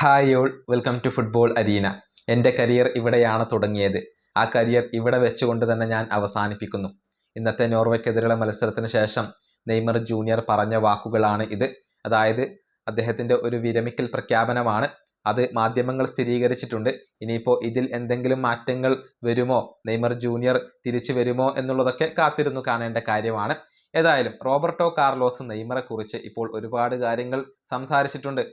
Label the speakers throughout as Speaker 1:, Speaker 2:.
Speaker 1: Hi all, welcome to football arena. എൻ്റെ career ഇവിടെയാണ് തുടങ്ങിയത്. ആ കരിയർ ഇവിടെ വെച്ചുകൊണ്ട് തന്നെ ഞാൻ അവസാനിപ്പിക്കുന്നു. ഇന്നത്തെ നോർവേക്കെതിരെയുള്ള മത്സരത്തിന് ശേഷം നെയ്മർ ജൂനിയർ പറഞ്ഞ വാക്കുകളാണ് ഇത്. അതായത് അദ്ദേഹത്തിൻ്റെ ഒരു വിരമിക്കൽ പ്രഖ്യാപനമാണ്. അത് മാധ്യമങ്ങൾ സ്ഥിരീകരിച്ചിട്ടുണ്ട്. ഇനിയിപ്പോൾ ഇതിൽ എന്തെങ്കിലും മാറ്റങ്ങൾ വരുമോ, നെയ്മർ ജൂനിയർ തിരിച്ചു വരുമോ എന്നുള്ളതൊക്കെ കാത്തിരുന്നു കാണേണ്ട കാര്യമാണ്. ഏതായാലും റോബർട്ടോ കാർലോസ് നെയ്മറെ കുറിച്ച് ഇപ്പോൾ ഒരുപാട് കാര്യങ്ങൾ സംസാരിച്ചിട്ടുണ്ട്.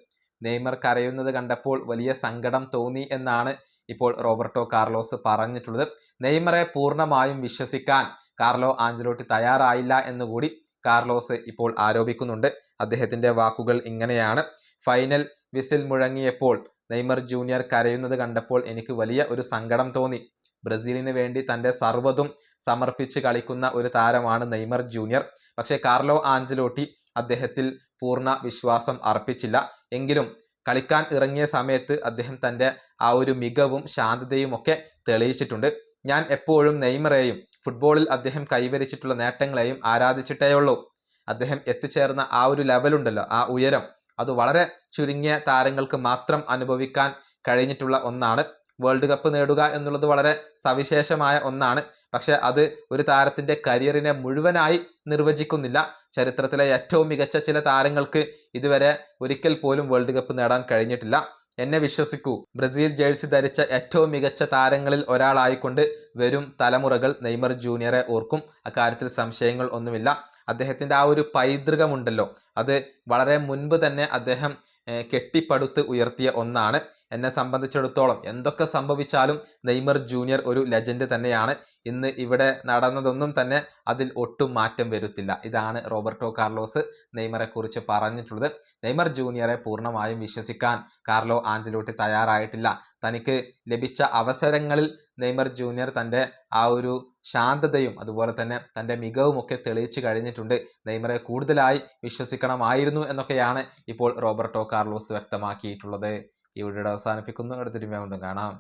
Speaker 1: നെയ്മർ കരയുന്നത് കണ്ടപ്പോൾ വലിയ സങ്കടം തോന്നി എന്നാണ് ഇപ്പോൾ റോബർട്ടോ കാർലോസ് പറഞ്ഞിട്ടുള്ളത്. നെയ്മറെ പൂർണ്ണമായും വിശ്വസിക്കാൻ കാർലോ ആഞ്ചലോട്ടി തയ്യാറായില്ല എന്നുകൂടി കാർലോസ് ഇപ്പോൾ ആരോപിക്കുന്നുണ്ട്. അദ്ദേഹത്തിൻ്റെ വാക്കുകൾ ഇങ്ങനെയാണ്: ഫൈനൽ വിസിൽ മുഴങ്ങിയപ്പോൾ നെയ്മർ ജൂനിയർ കരയുന്നത് കണ്ടപ്പോൾ എനിക്ക് വലിയ ഒരു സങ്കടം തോന്നി. ബ്രസീലിന് വേണ്ടി തൻ്റെ സർവ്വതും സമർപ്പിച്ച് കളിക്കുന്ന ഒരു താരമാണ് നെയ്മർ ജൂനിയർ. പക്ഷേ കാർലോ ആഞ്ചലോട്ടി അദ്ദേഹത്തിൽ പൂർണ്ണ വിശ്വാസം അർപ്പിച്ചില്ല. എങ്കിലും കളിക്കാൻ ഇറങ്ങിയ സമയത്ത് അദ്ദേഹം തൻ്റെ ആ ഒരു മികവും ശാന്തതയും ഒക്കെ തെളിയിച്ചിട്ടുണ്ട്. ഞാൻ എപ്പോഴും നെയ്മറെയും ഫുട്ബോളിൽ അദ്ദേഹം കൈവരിച്ചിട്ടുള്ള നേട്ടങ്ങളെയും ആരാധിച്ചിട്ടേയുള്ളൂ. അദ്ദേഹം എത്തിച്ചേർന്ന ആ ഒരു ലെവലുണ്ടല്ലോ, ആ ഉയരം, അത് വളരെ ചുരുങ്ങിയ താരങ്ങൾക്ക് മാത്രം അനുഭവിക്കാൻ കഴിഞ്ഞിട്ടുള്ള ഒന്നാണ്. വേൾഡ് കപ്പ് നേടുക എന്നുള്ളത് വളരെ സവിശേഷമായ ഒന്നാണ്. പക്ഷെ അത് ഒരു താരത്തിൻ്റെ കരിയറിനെ മുഴുവനായി നിർവചിക്കുന്നില്ല. ചരിത്രത്തിലെ ഏറ്റവും മികച്ച ചില താരങ്ങൾക്ക് ഇതുവരെ ഒരിക്കൽ പോലും വേൾഡ് കപ്പ് നേടാൻ കഴിഞ്ഞിട്ടില്ല. എന്നെ വിശ്വസിക്കൂ, ബ്രസീൽ ജേഴ്സി ധരിച്ച ഏറ്റവും മികച്ച താരങ്ങളിൽ ഒരാളായിക്കൊണ്ട് വരും തലമുറകൾ നെയ്മർ ജൂനിയറെ ഓർക്കും. അക്കാര്യത്തിൽ സംശയങ്ങൾ ഒന്നുമില്ല. അദ്ദേഹത്തിൻ്റെ ആ ഒരു പൈതൃകമുണ്ടല്ലോ, അത് വളരെ മുൻപ് തന്നെ അദ്ദേഹം കെട്ടിപ്പടുത്ത് ഉയർത്തിയ ഒന്നാണ്. എന്നെ സംബന്ധിച്ചിടത്തോളം എന്തൊക്കെ സംഭവിച്ചാലും നെയ്മർ ജൂനിയർ ഒരു ലെജൻഡ് തന്നെയാണ്. ഇന്ന് ഇവിടെ നടന്നതൊന്നും തന്നെ അതിൽ ഒട്ടും മാറ്റം വരുത്തില്ല. ഇതാണ് റോബർട്ടോ കാർലോസ് നെയ്മറെ കുറിച്ച് പറഞ്ഞിട്ടുള്ളത്. നെയ്മർ ജൂനിയറെ പൂർണ്ണമായും വിശ്വസിക്കാൻ കാർലോ ആഞ്ചലോട്ടി തയ്യാറായിട്ടില്ല. തനിക്ക് ലഭിച്ച അവസരങ്ങളിൽ നെയ്മർ ജൂനിയർ തൻ്റെ ആ ഒരു ശാന്തതയും അതുപോലെ തന്നെ തൻ്റെ മികവുമൊക്കെ തെളിയിച്ചു കഴിഞ്ഞിട്ടുണ്ട്. നെയ്മറെ കൂടുതലായി വിശ്വസിക്കണമായിരുന്നു എന്നൊക്കെയാണ് ഇപ്പോൾ റോബർട്ടോ കാർലോസ് വ്യക്തമാക്കിയിട്ടുള്ളത്. ഈ വീഡിയോ അവസാനിപ്പിക്കുന്നു. അടുത്തൊരു വീണ്ടും കാണാം.